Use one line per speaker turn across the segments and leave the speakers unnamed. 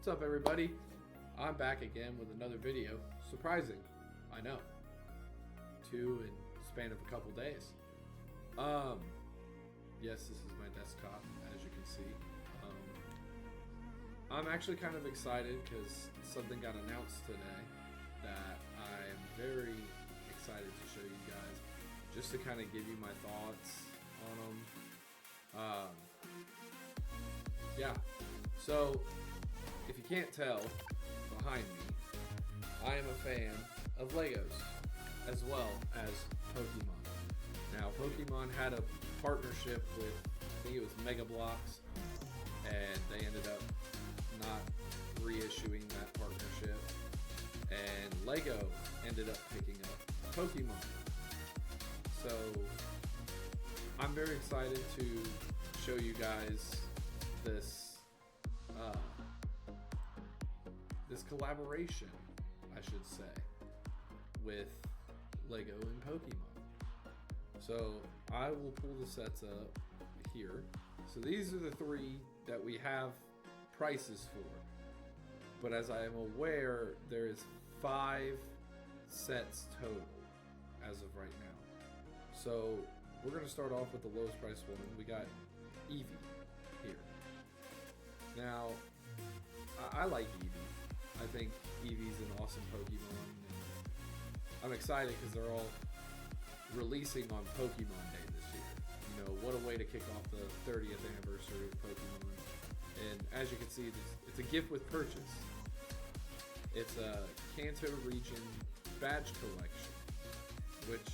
What's up, everybody? I'm back again with another video. Surprising, I know. Two in the span of a couple days. Yes, this is my desktop, as you can see. I'm actually kind of excited because something got announced today that I'm very excited to show you guys, just to kind of give you my thoughts on them. Yeah, so if you can't tell behind me, I am a fan of Legos as well as Pokemon. Now, Pokemon had a partnership with, I think it was Mega Bloks, and they ended up not reissuing that partnership, and Lego ended up picking up Pokemon. So I'm very excited to show you guys this this collaboration, I should say, with Lego and Pokemon. So I will pull the sets up here. So these are the three that we have prices for, but as I am aware, there is 5 sets total as of right now. So we're going to start off with the lowest price one. We got Eevee here. Now, I like Eevee. I think Eevee's an awesome Pokemon, and I'm excited because they're all releasing on Pokemon Day this year. You know, what a way to kick off the 30th anniversary of Pokemon. And as you can see, it's a gift with purchase. It's a Kanto region badge collection, which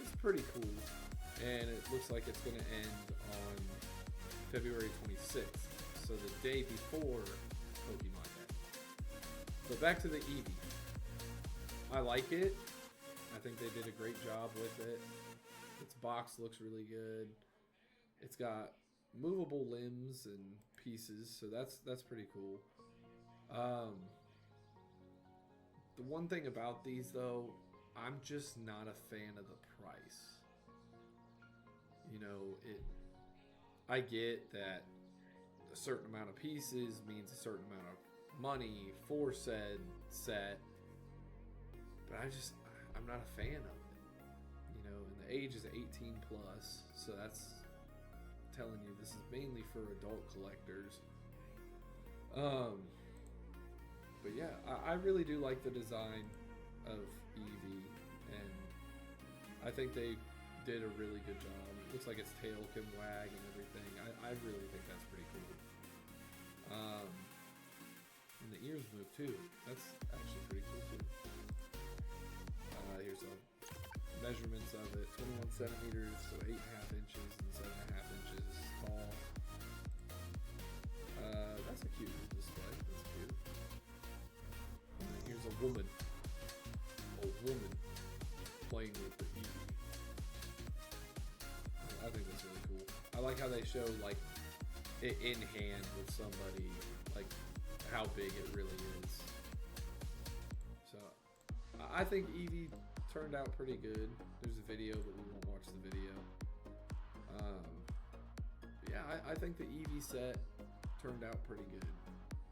is pretty cool. And it looks like it's going to end on February 26th, so the day before Pokemon Day. But back to the Eevee. I like it. I think they did a great job with it. Its box looks really good. It's got movable limbs and pieces, so that's pretty cool. The one thing about these, though, I'm just not a fan of the price. You know, I get that a certain amount of pieces means a certain amount of money for said set, but I'm not a fan of it. You know, and the age is 18 plus, so that's telling you this is mainly for adult collectors. But yeah, I really do like the design of Eevee, and I think they did a really good job. It looks like its tail can wag and everything. I really think that's pretty cool. And the ears move too. That's actually pretty cool too. Here's the measurements of it: 21 centimeters, so 8.5 inches and 7.5 inches tall. That's a cute little display. That's cute. And then here's a woman playing with the Eevee. I think that's really cool. I like how they show like it in hand with somebody, like how big it really is. So I think Eevee turned out pretty good. There's a video, but we won't watch the video. Yeah, I think the Eevee set turned out pretty good,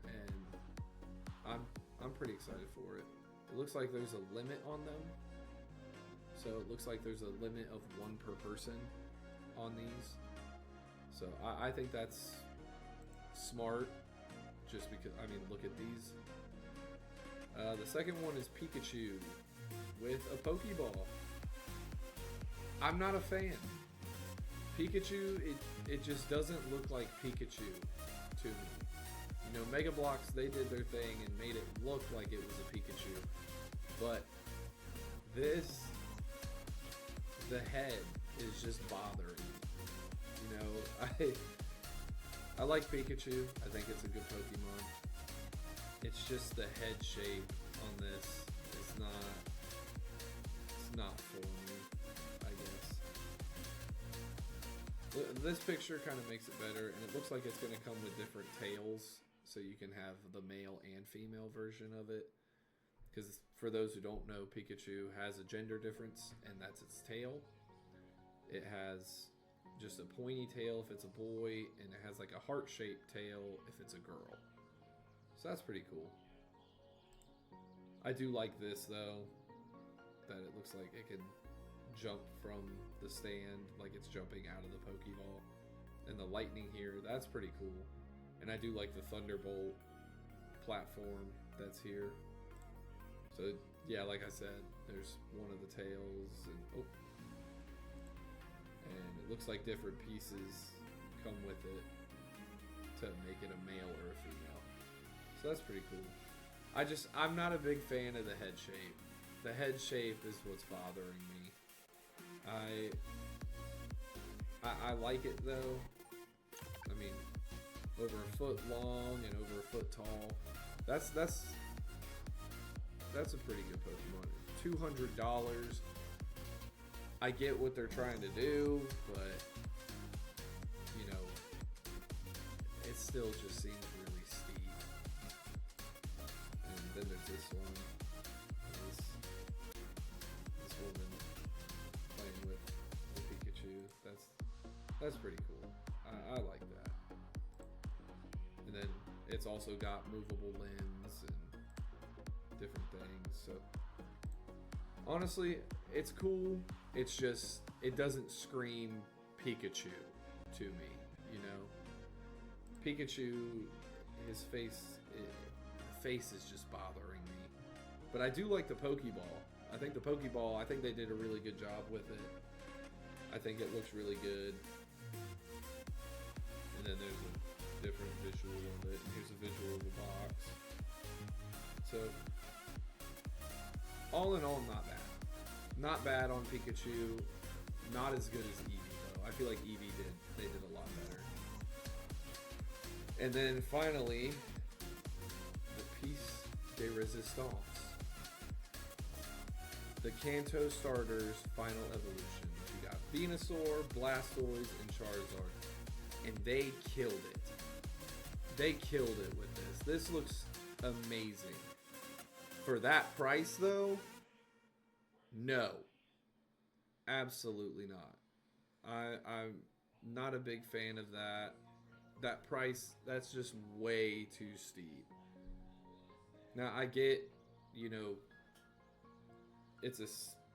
and I'm pretty excited for it. It looks like there's a limit on them, so it looks like there's a limit of 1 per person on these. So I think that's smart, just because, I mean, look at these. The second one is Pikachu with a Pokeball. I'm not a fan. Pikachu, it just doesn't look like Pikachu to me. You know, Mega Bloks, they did their thing and made it look like it was a Pikachu. But this, the head is just bothering me. You know, I like Pikachu. I think it's a good Pokemon. It's just the head shape on this is not for me, I guess. This picture kind of makes it better, and it looks like it's going to come with different tails, so you can have the male and female version of it. Because for those who don't know, Pikachu has a gender difference, and that's its tail. It has just a pointy tail if it's a boy, and it has like a heart-shaped tail if it's a girl. So that's pretty cool. I do like this though, that it looks like it can jump from the stand, like it's jumping out of the Pokeball. And the lightning here, that's pretty cool. And I do like the Thunderbolt platform that's here. So yeah, like I said, there's one of the tails, and and it looks like different pieces come with it to make it a male or a female. So that's pretty cool. I'm not a big fan of the head shape. The head shape is what's bothering me. I like it though. I mean, over a foot long and over a foot tall. That's a pretty good Pokemon. $200. I get what they're trying to do, but you know, it still just seems really steep. And then there's this one. This woman playing with the Pikachu. That's pretty cool. I like that. And then it's also got movable limbs and different things. So honestly, it's cool. It's just, it doesn't scream Pikachu to me, you know? Pikachu, his face is just bothering me. But I do like the Pokeball. I think they did a really good job with it. I think it looks really good. And then there's a different visual of it. And here's a visual of the box. So, all in all, not bad. Not bad on Pikachu. Not as good as Eevee, though. I feel like Eevee they did a lot better. And then finally, the piece de resistance. The Kanto starters final evolution. You got Venusaur, Blastoise, and Charizard. And they killed it. They killed it with this. This looks amazing. For that price, though, no. Absolutely not. I'm not a big fan of that. That price, that's just way too steep. Now, I get, you know, it's a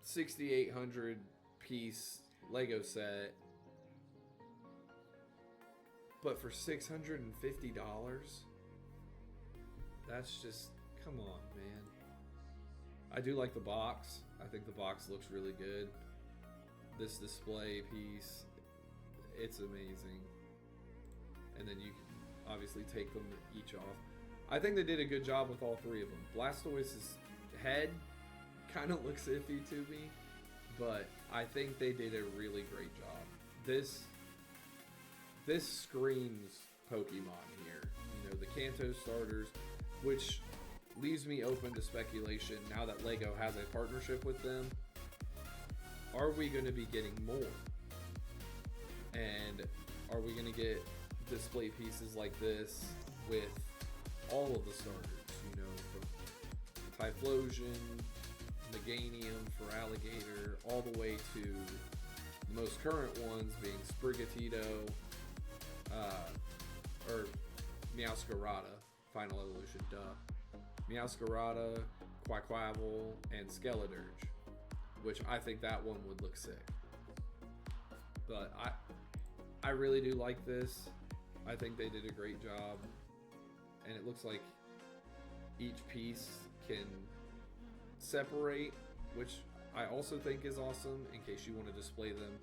6,800 piece Lego set. But for $650, that's just, come on, man. I do like the box. I think the box looks really good. This display piece, it's amazing. And then you can obviously take them each off. I think they did a good job with all three of them. Blastoise's head kind of looks iffy to me, but I think they did a really great job. This screams Pokemon here. You know, the Kanto starters, which leaves me open to speculation now that LEGO has a partnership with them. Are we going to be getting more? And are we going to get display pieces like this with all of the starters? You know, from Typhlosion, Meganium for Alligator, all the way to the most current ones being Sprigatito, or Meowscarada, Final Evolution, duh. Meowscarada, Quaquaval, and Skeledirge, which I think that one would look sick. But I really do like this. I think they did a great job. And it looks like each piece can separate, which I also think is awesome in case you want to display them.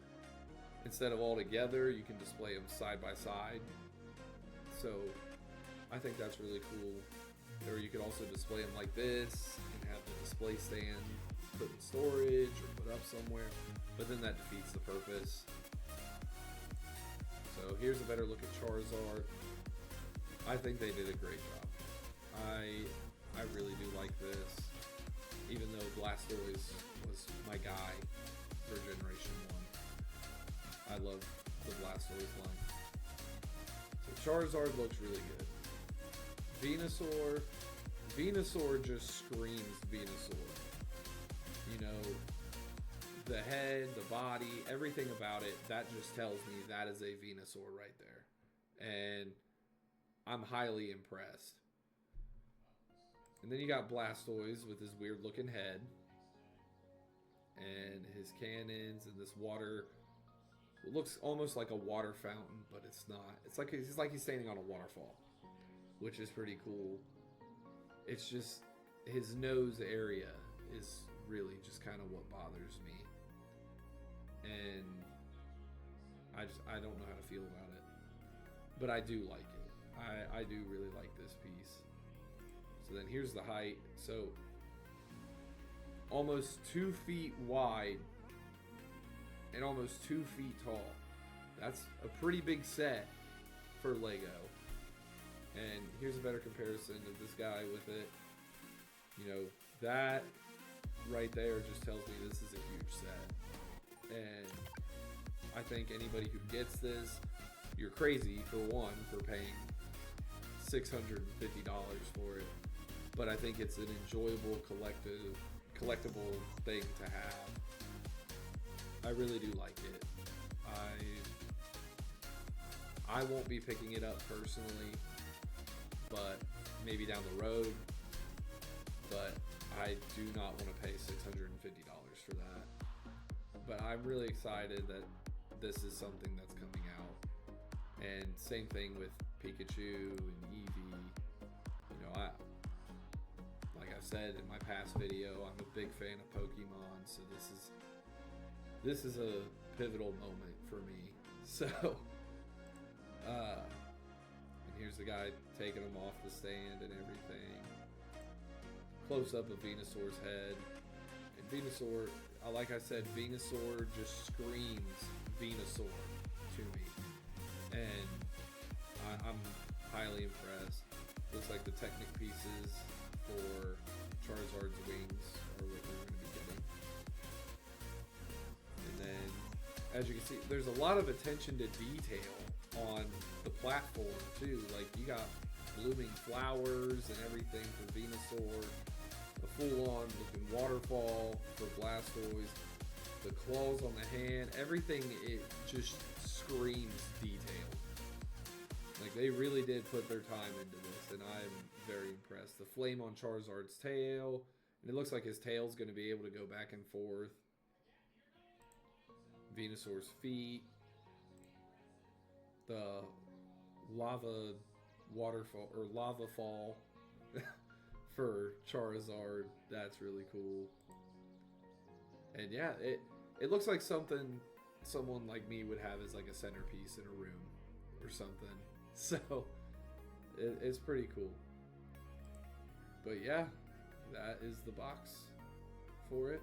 Instead of all together, you can display them side by side. So I think that's really cool. Or you could also display them like this and have the display stand put in storage or put up somewhere. But then that defeats the purpose. So here's a better look at Charizard. I think they did a great job. I really do like this. Even though Blastoise was my guy for Generation 1. I love the Blastoise line. So Charizard looks really good. Venusaur just screams Venusaur. You know, the head, the body, everything about it, that just tells me that is a Venusaur right there. And I'm highly impressed. And then you got Blastoise with his weird looking head. And his cannons and this water. It looks almost like a water fountain, but it's not. It's like he's standing on a waterfall, which is pretty cool. It's just his nose area is really just kind of what bothers me. And I don't know how to feel about it. But I do like it. I do really like this piece. So then here's the height. So almost 2 feet wide and almost 2 feet tall. That's a pretty big set for Lego. And here's a better comparison of this guy with it. You know, that right there just tells me this is a huge set. And I think anybody who gets this, you're crazy for one, for paying $650 for it. But I think it's an enjoyable collectible thing to have. I really do like it. I won't be picking it up personally, but maybe down the road. But I do not want to pay $650 for that. But I'm really excited that this is something that's coming out. And same thing with Pikachu and Eevee. You know, like I've said in my past video, I'm a big fan of Pokemon, so this is a pivotal moment for me. So, and here's the guy taking them off the stand and everything. Close up of Venusaur's head. And Venusaur, like I said, Venusaur just screams Venusaur to me. And I'm highly impressed. Looks like the Technic pieces for Charizard's wings are what we're going to be getting. And then, as you can see, there's a lot of attention to detail on the platform too. Like, you got blooming flowers and everything for Venusaur, a full-on looking waterfall for Blastoise, the claws on the hand, everything, it just screams detail. Like, they really did put their time into this, and I'm very impressed. The flame on Charizard's tail, and it looks like his tail's going to be able to go back and forth. Venusaur's feet. The lava waterfall, or lava fall for Charizard. That's really cool. And yeah, it looks like something someone like me would have as like a centerpiece in a room or something. So it's pretty cool. But yeah, that is the box for it.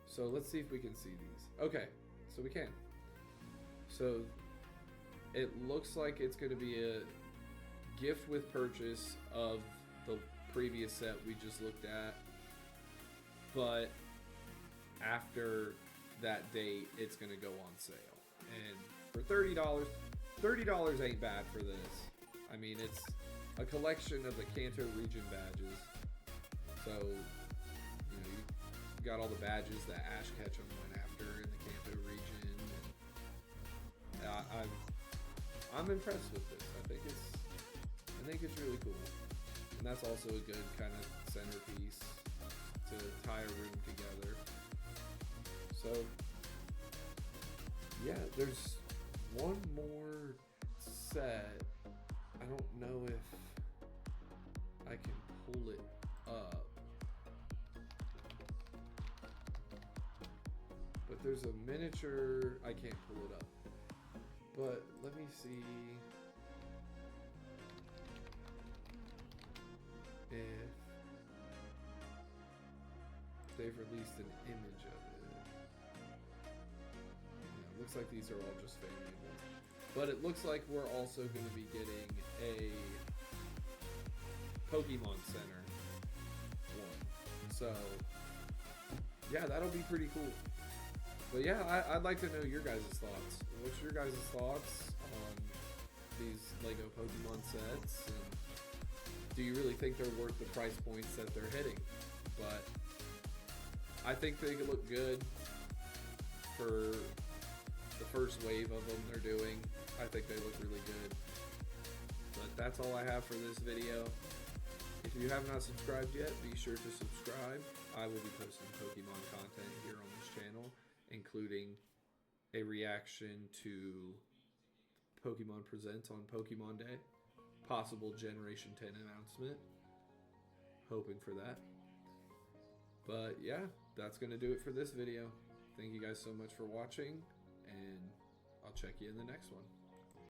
So let's see if we can see these. Okay, so we can. So it looks like it's going to be a gift with purchase of the previous set we just looked at. But after that date, it's going to go on sale. And for $30 ain't bad for this. I mean, it's a collection of the Kanto region badges. So, you know, you got all the badges that Ash Ketchum went after in the Kanto region. And I'm impressed with this. I think it's really cool. And that's also a good kind of centerpiece to tie a room together. So, yeah, there's one more set. I don't know if I can pull it up. But there's a miniature. I can't pull it up. But let me see if they've released an image of it. Yeah, looks like these are all just family ones. But it looks like we're also going to be getting a Pokemon Center one. So, yeah, that'll be pretty cool. But yeah, I'd like to know your guys' thoughts. What's your guys' thoughts on these Lego Pokemon sets? And do you really think they're worth the price points that they're hitting? But I think they could look good for the first wave of them they're doing. I think they look really good. But that's all I have for this video. If you have not subscribed yet, be sure to subscribe. I will be posting Pokemon content here on this channel, including a reaction to Pokemon Presents on Pokemon Day, possible Generation 10 announcement. Hoping for that. But yeah, that's going to do it for this video. Thank you guys so much for watching, and I'll check you in the next one.